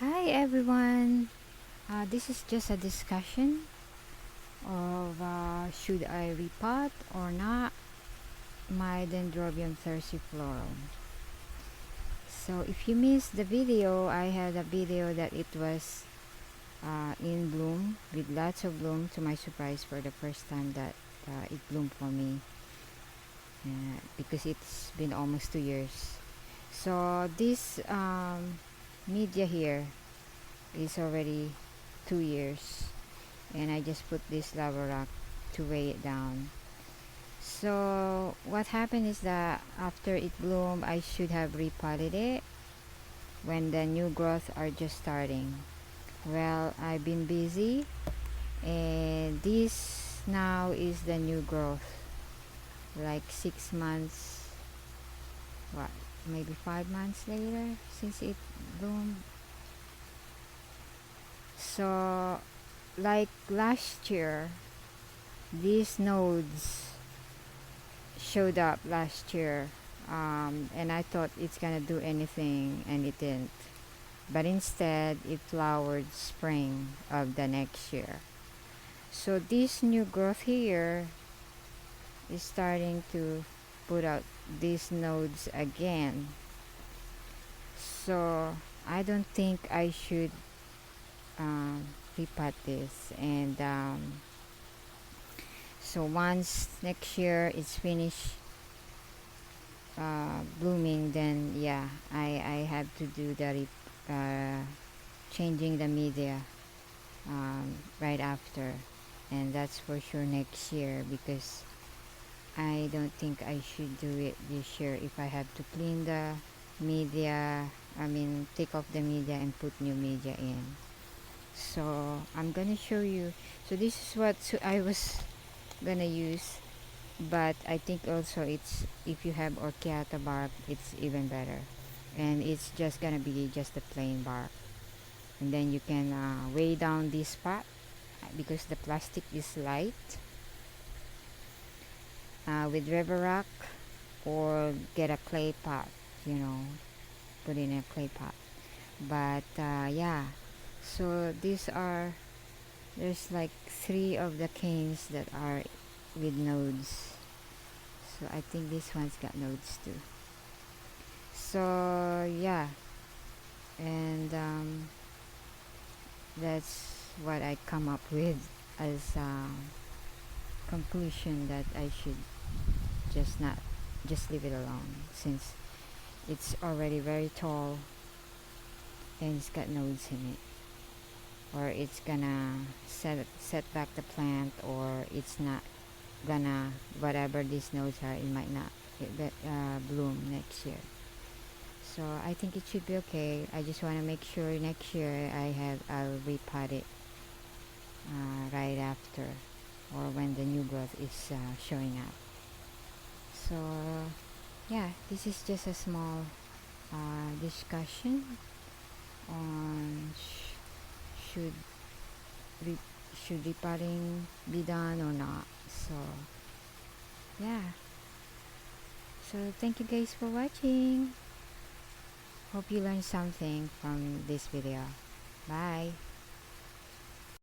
Hi everyone. This is just a discussion of should I repot or not my Dendrobium thyrsiflorum. So if you missed the video, I had a video that it was in bloom with lots of bloom, to my surprise, for the first time that it bloomed for me, because it's been almost 2 years. So this media here is already 2 years, and I just put this lava rock to weigh it down. So what happened is that after it bloomed, I should have repotted it when the new growth are just starting. Well, I've been busy, and this now is the new growth, like 6 months, what, maybe 5 months later since it bloomed. So like last year, these nodes showed up last year, and I thought it's gonna do anything, and it didn't. But instead, it flowered spring of the next year. So this new growth here is starting to put out these nodes again. So I don't think I should repot this, and so once next year it's finished blooming, then yeah, I have to do the changing the media right after, and that's for sure next year, because I don't think I should do it this year if I have to clean the media, I mean take off the media and put new media in. So I'm gonna show you. So this is what I was gonna use, but I think also it's, if you have orchiata bark, it's even better, and it's just gonna be just a plain bark, and then you can weigh down this pot, because the plastic is light, with river rock, or get a clay pot, you know, put in a clay pot. But yeah, so these are, there's like 3 of the canes that are with nodes. So I think this one's got nodes too. So yeah, and that's what I come up with as conclusion, that I should just leave it alone, since it's already very tall and it's got nodes in it, or it's gonna set back the plant, or it's not gonna, whatever these nodes are, it might not bloom next year. So I think it should be okay. I just want to make sure next year I'll repot it right after, or when the new growth is showing up. So yeah, this is just a small discussion on should re- should repotting be done or not. So yeah, so thank you guys for watching. Hope you learned something from this video. Bye.